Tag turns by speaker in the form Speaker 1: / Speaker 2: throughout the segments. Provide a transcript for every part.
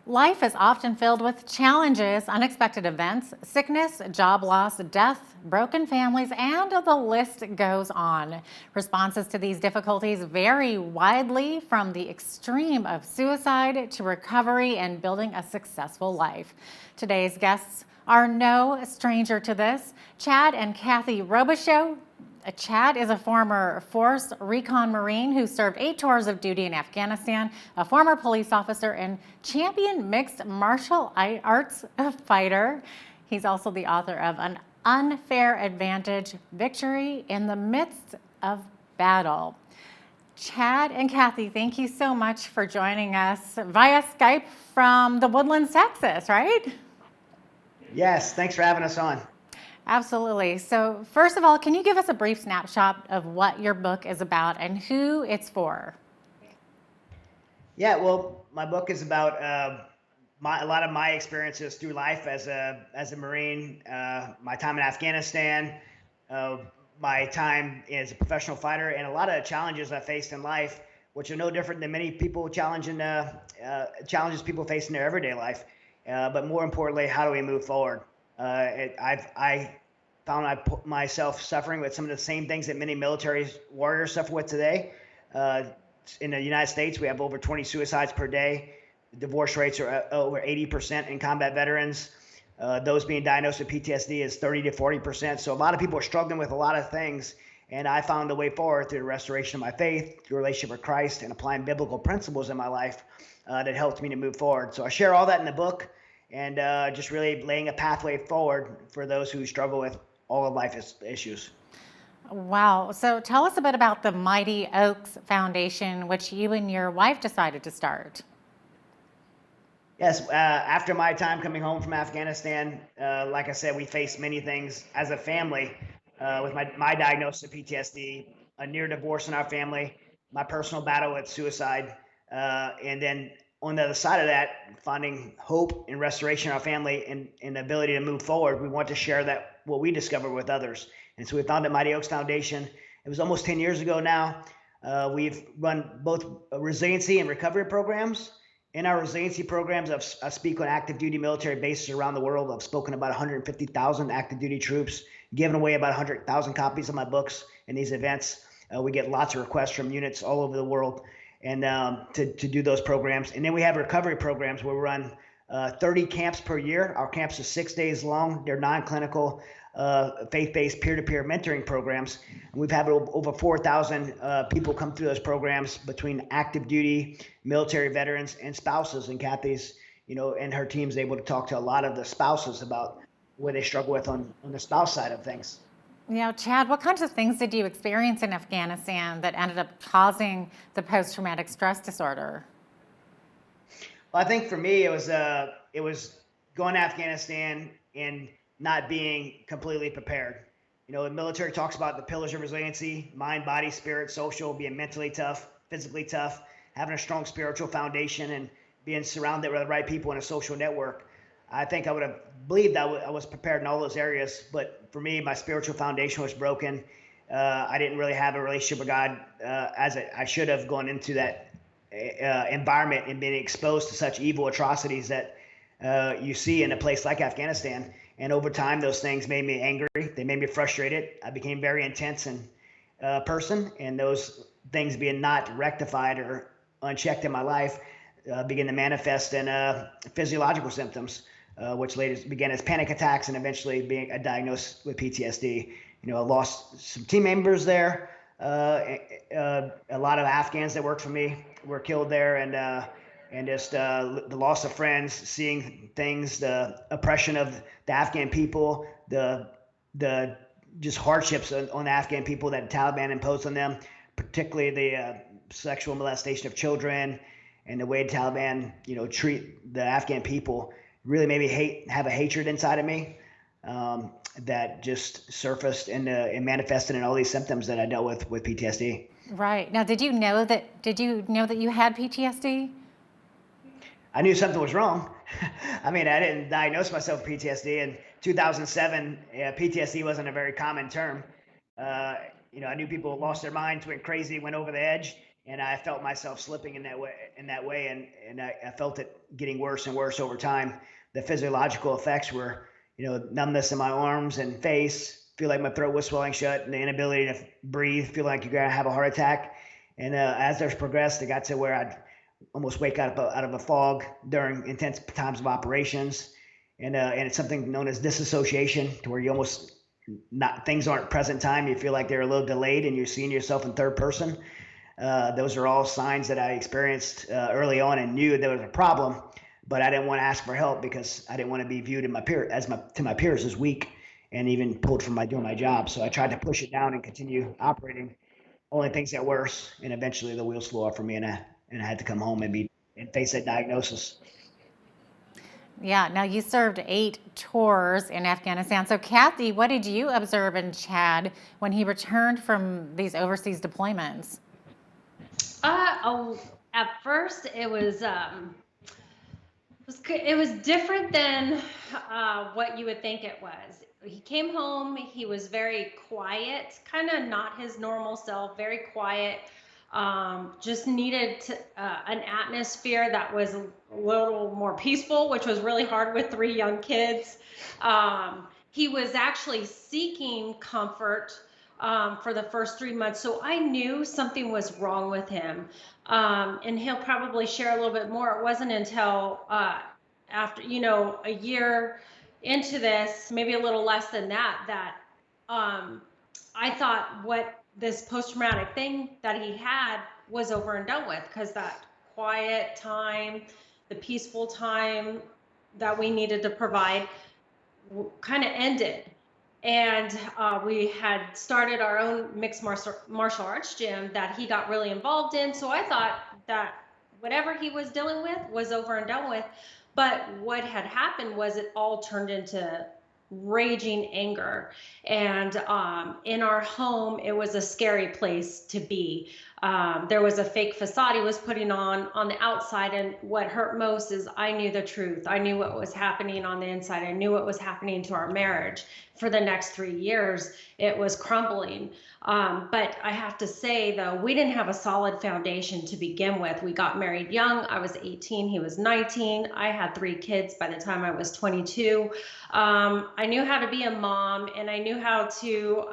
Speaker 1: Life is often filled with challenges, unexpected events, sickness, job loss, death, broken families, and the list goes on. Responses to these difficulties vary widely, from the extreme of suicide to recovery and building a successful life. Today's guests are no stranger to this. Chad and Kathy Robichaux. Chad is a former Force Recon Marine who served 8 tours of duty in Afghanistan, a former police officer and champion mixed martial arts fighter. He's also the author of An Unfair Advantage: Victory in the Midst of Battle. Chad and Kathy, thank you so much for joining us via Skype from the Woodlands, Texas, right?
Speaker 2: Yes, thanks for having us on.
Speaker 1: Absolutely. So first of all, can you give us a brief snapshot of what your book is about and who it's for?
Speaker 2: Yeah, well, my book is about a lot of my experiences through life as a Marine, my time in Afghanistan, uh, my time as a professional fighter, and a lot of challenges I faced in life, which are no different than many people challenges people face in their everyday life. But more importantly, how do we move forward? I found I put myself suffering with some of the same things that many military warriors suffer with today. Uh, in the United States, we have over 20 suicides per day. Divorce rates are over 80% in combat veterans. Those being diagnosed with PTSD is 30 to 40%. So a lot of people are struggling with a lot of things. And I found a way forward through the restoration of my faith, through a relationship with Christ, and applying biblical principles in my life that helped me to move forward. So I share all that in the book, and just really laying a pathway forward for those who struggle with all of life's issues.
Speaker 1: Wow. So tell us a bit about the Mighty Oaks Foundation, which you and your wife decided to start.
Speaker 2: Yes, after my time coming home from Afghanistan, like I said, we faced many things as a family with my diagnosis of PTSD, a near divorce in our family, my personal battle with suicide, and then on the other side of that, finding hope and restoration in our family and the ability to move forward. We want to share that what we discovered with others. And so we founded Mighty Oaks Foundation. It was almost 10 years ago now. We've run both resiliency and recovery programs. In our resiliency programs, I speak on active duty military bases around the world. I've spoken about 150,000 active duty troops, given away about 100,000 copies of my books in these events. We get lots of requests from units all over the world, and to do those programs. And then we have recovery programs where we run 30 camps per year. Our camps are 6 days long. They're non-clinical, faith-based peer-to-peer mentoring programs. And we've had over 4,000 people come through those programs between active duty, military veterans, and spouses. And Kathy's, and her team's able to talk to a lot of the spouses about where they struggle with on the spouse side of things.
Speaker 1: Chad, what kinds of things did you experience in Afghanistan that ended up causing the post-traumatic stress disorder?
Speaker 2: Well, I think for me, it was going to Afghanistan and not being completely prepared. The military talks about the pillars of resiliency: mind, body, spirit, social, being mentally tough, physically tough, having a strong spiritual foundation, and being surrounded with the right people in a social network. I think I would have believed I was prepared in all those areas, but for me, my spiritual foundation was broken. I didn't really have a relationship with God as I should have going into that environment and being exposed to such evil atrocities that you see in a place like Afghanistan. And over time, those things made me angry. They made me frustrated. I became very intense and person, and those things being not rectified or unchecked in my life began to manifest in physiological symptoms, which later began as panic attacks and eventually being diagnosed with PTSD. I lost some team members there. A lot of Afghans that worked for me were killed there, and just the loss of friends, seeing things, the oppression of the Afghan people, the just hardships on the Afghan people that the Taliban imposed on them, particularly the sexual molestation of children and the way the Taliban, treat the Afghan people, really made me have a hatred inside of me that just surfaced and manifested in all these symptoms that I dealt with PTSD.
Speaker 1: Right. Now, did you know that you had PTSD?
Speaker 2: I knew something was wrong. I mean, I didn't diagnose myself with PTSD in 2007. PTSD wasn't a very common term. I knew people lost their minds, went crazy, went over the edge. and I felt myself slipping in that way, and I felt it getting worse and worse over time. The physiological effects were, numbness in my arms and face, feel like my throat was swelling shut, and the inability to breathe, feel like you're gonna have a heart attack. And as there's progressed, it got to where I'd almost wake up out of a fog during intense times of operations, and it's something known as disassociation, to where you almost not things aren't present time. You feel like they're a little delayed, and you're seeing yourself in third person. Those are all signs that I experienced early on, and knew there was a problem, but I didn't want to ask for help because I didn't want to be viewed to my peers as weak, and even pulled from doing my job. So I tried to push it down and continue operating. Only things got worse, and eventually the wheels flew off for me, and I had to come home and face that diagnosis.
Speaker 1: Yeah, now you served 8 tours in Afghanistan. So, Kathy, what did you observe in Chad when he returned from these overseas deployments?
Speaker 3: At first it was different than what you would think it was. He came home, he was very quiet, kind of not his normal self, very quiet. Just needed an atmosphere that was a little more peaceful, which was really hard with 3 young kids. He was actually seeking comfort for the first 3 months. So I knew something was wrong with him. And he'll probably share a little bit more. It wasn't until after, a year into this, maybe a little less than that, that I thought what this post-traumatic thing that he had was over and done with, because that quiet time, the peaceful time that we needed to provide kind of ended. And we had started our own mixed martial arts gym that he got really involved in. So I thought that whatever he was dealing with was over and done with. But what had happened was it all turned into raging anger. And in our home, it was a scary place to be. There was a fake facade he was putting on the outside. And what hurt most is I knew the truth. I knew what was happening on the inside. I knew what was happening to our marriage. For the next 3 years, it was crumbling. But I have to say, though, we didn't have a solid foundation to begin with. We got married young. I was 18, he was 19. I had 3 kids by the time I was 22. I knew how to be a mom, and I knew how to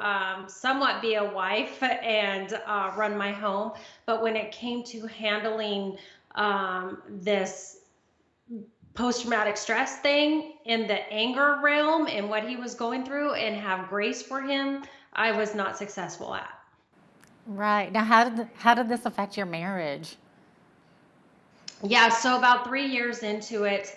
Speaker 3: somewhat be a wife and run my home. But when it came to handling this post-traumatic stress thing in the anger realm and what he was going through and have grace for him, I was not successful at.
Speaker 1: Right. Now, how did this affect your marriage?
Speaker 3: Yeah, so about 3 years into it,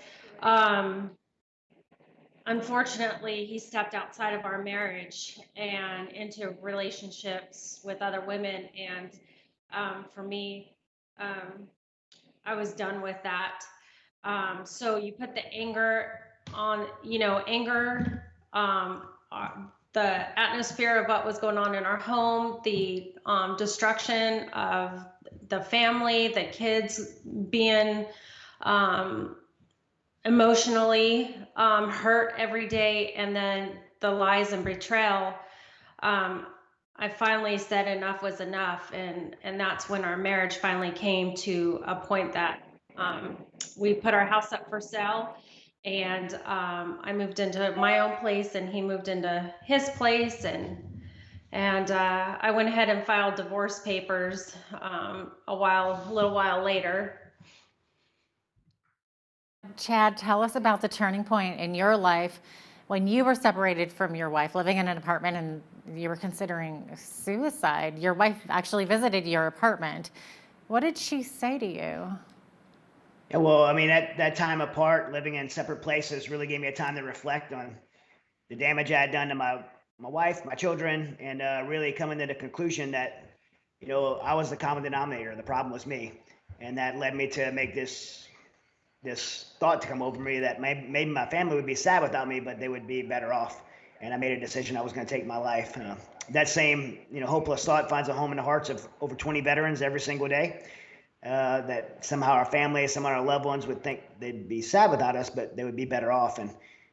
Speaker 3: unfortunately, he stepped outside of our marriage and into relationships with other women. And for me, I was done with that. So you put the anger on, uh, the atmosphere of what was going on in our home, the destruction of the family, the kids being emotionally hurt every day, and then the lies and betrayal. I finally said enough was enough, and that's when our marriage finally came to a point that we put our house up for sale, and I moved into my own place, and he moved into his place, and I went ahead and filed divorce papers a little while later.
Speaker 1: Chad, tell us about the turning point in your life when you were separated from your wife, living in an apartment, and you were considering suicide. Your wife actually visited your apartment. What did she say to you?
Speaker 2: Yeah, well, I mean, that time apart, living in separate places, really gave me a time to reflect on the damage I had done to my wife, my children, and really coming to the conclusion that, I was the common denominator. The problem was me, and that led me to make this thought to come over me that maybe my family would be sad without me, but they would be better off. And I made a decision I was going to take my life. That same, hopeless thought finds a home in the hearts of over 20 veterans every single day. That somehow our family, somehow our loved ones would think they'd be sad without us, but they would be better off. And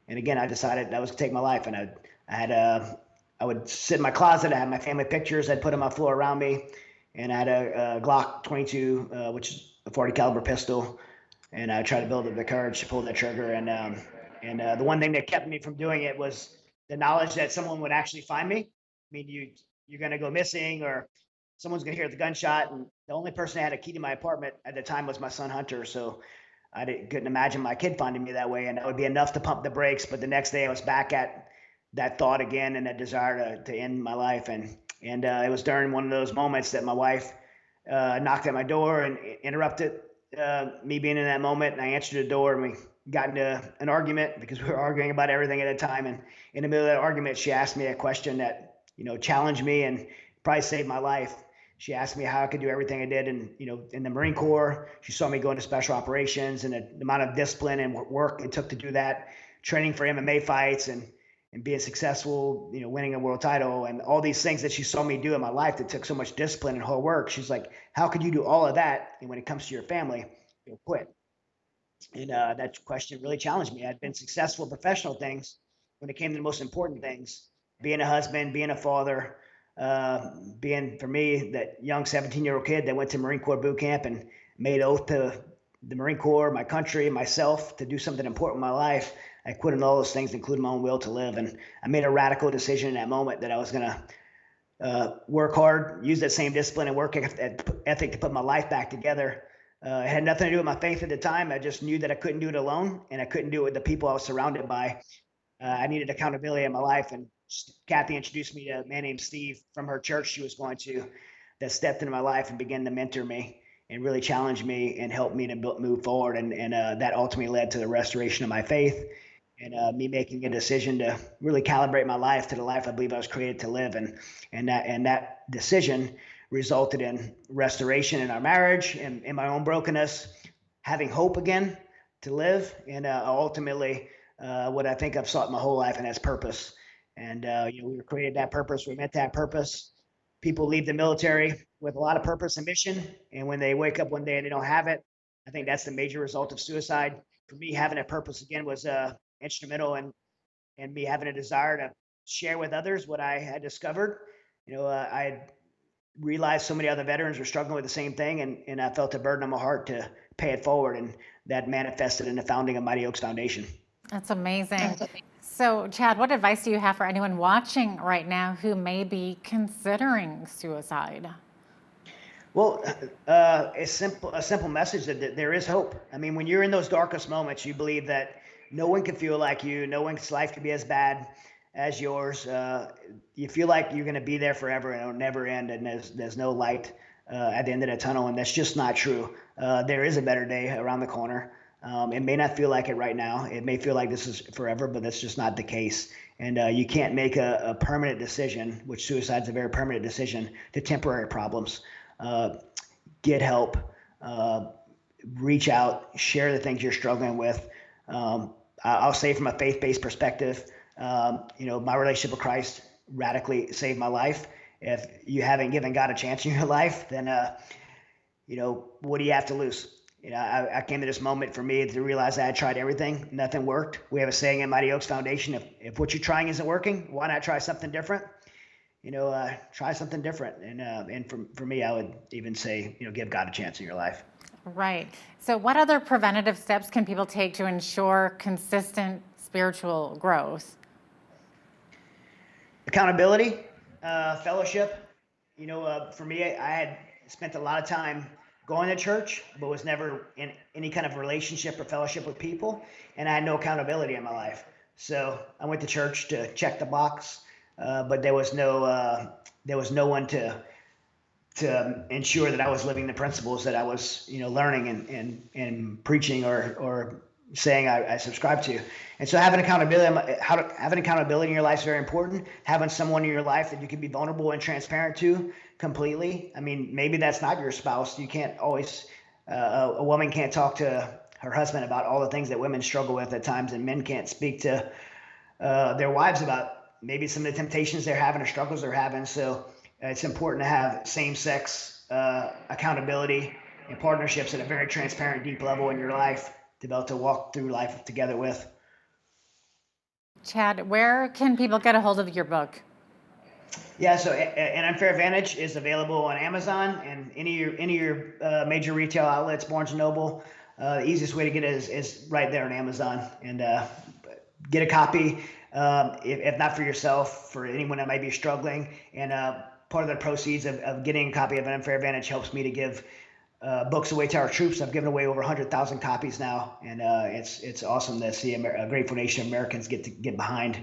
Speaker 2: again, I decided I was going to take my life. And I would sit in my closet. I had my family pictures I'd put on my floor around me. and I had a Glock 22, which is a 40 caliber pistol, and I tried to build up the courage to pull that trigger. And the one thing that kept me from doing it was the knowledge that someone would actually find me. I mean, you're gonna go missing, or someone's gonna hear the gunshot. And the only person that had a key to my apartment at the time was my son Hunter. So couldn't imagine my kid finding me that way, and that would be enough to pump the brakes. But the next day, I was back at that thought again and that desire to end my life. And it was during one of those moments that my wife knocked at my door and interrupted me being in that moment. And I answered the door, and we got into an argument because we were arguing about everything at the time. And in the middle of that argument, she asked me a question that, challenged me and probably saved my life. She asked me how I could do everything I did in the Marine Corps. She saw me go into special operations and the amount of discipline and work it took to do that, training for MMA fights and being successful, winning a world title and all these things that she saw me do in my life that took so much discipline and hard work. She's like, how could you do all of that? And when it comes to your family, you'll quit. And that question really challenged me. I'd been successful in professional things. When it came to the most important things, being a husband, being a father, being, for me, that young 17-year-old kid that went to Marine Corps boot camp and made oath to the Marine Corps, my country, myself, to do something important in my life. I quit on all those things, including my own will to live. And I made a radical decision in that moment that I was going to work hard, use that same discipline and work ethic to put my life back together. It had nothing to do with my faith at the time. I just knew that I couldn't do it alone, and I couldn't do it with the people I was surrounded by. I needed accountability in my life, and Kathy introduced me to a man named Steve from her church she was going to, that stepped into my life and began to mentor me and really challenged me and helped me to move forward. And that ultimately led to the restoration of my faith and me making a decision to really calibrate my life to the life I believe I was created to live. And that decision resulted in restoration in our marriage and in my own brokenness, having hope again to live, and ultimately what I think I've sought my whole life, and that's purpose. And we were created that purpose. We're meant to have purpose. People leave the military with a lot of purpose and mission, and when they wake up one day and they don't have it, I think that's the major result of suicide. For me, having a purpose again was instrumental in me having a desire to share with others what I had discovered. I had realized so many other veterans were struggling with the same thing, and I felt a burden on my heart to pay it forward, and that manifested in the founding of Mighty Oaks Foundation.
Speaker 1: That's amazing. So, Chad, what advice do you have for anyone watching right now who may be considering suicide?
Speaker 2: Well, a simple message that there is hope. I mean, when you're in those darkest moments, you believe that no one can feel like you, no one's life could be as bad as yours. You feel like you're going to be there forever and it'll never end, and there's no light at the end of the tunnel, and that's just not true. There is a better day around the corner. It may not feel like it right now. It may feel like this is forever, but that's just not the case. And you can't make a permanent decision, which suicide is a very permanent decision, to temporary problems. Get help, reach out, share the things you're struggling with. I'll say from a faith-based perspective, my relationship with Christ radically saved my life. If you haven't given God a chance in your life, then, what do you have to lose? I came to this moment for me to realize I had tried everything. Nothing worked. We have a saying at Mighty Oaks Foundation, if what you're trying isn't working, why not try something different? Try something different. And for me, I would even say, give God a chance in your life.
Speaker 1: Right. So what other preventative steps can people take to ensure consistent spiritual growth?
Speaker 2: Accountability, fellowship. For me, I had spent a lot of time going to church, but was never in any kind of relationship or fellowship with people. And I had no accountability in my life. So I went to church to check the box. But there was no one to ensure that I was living the principles that I was, learning and preaching or saying I subscribe to. And so having accountability in your life is very important. Having someone in your life that you can be vulnerable and transparent to completely. I mean, maybe that's not your spouse. You can't always, a woman can't talk to her husband about all the things that women struggle with at times, and men can't speak to their wives about maybe some of the temptations they're having or struggles they're having. So it's important to have same-sex accountability and partnerships at a very transparent, deep level in your life to be able to walk through life together with.
Speaker 1: Chad, where can people get a hold of your book?
Speaker 2: Yeah, so an Unfair Advantage is available on Amazon and any of your major retail outlets, Barnes and Noble. The easiest way to get it is right there on Amazon, and get a copy. If not for yourself, for anyone that might be struggling, and part of the proceeds of getting a copy of an Unfair Advantage helps me to give books away to our troops. I've given away over 100,000 copies now, and it's awesome to see a grateful nation of Americans get behind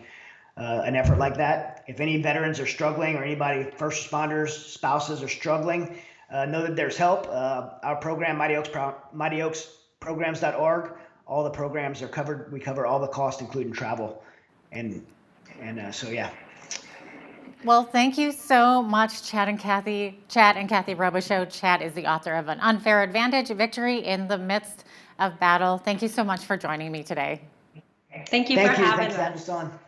Speaker 2: an effort like that. If any veterans are struggling, or anybody, first responders, spouses are struggling, know that there's help. Our program, MightyOaksPrograms.org, all the programs are covered. We cover all the costs, including travel, and so yeah.
Speaker 1: Well, thank you so much, Chad and Kathy Robichaux. Chad is the author of An Unfair Advantage: Victory in the Midst of Battle. Thank you so much for joining me today.
Speaker 3: Thank you for having us.
Speaker 2: Thanks for having us on.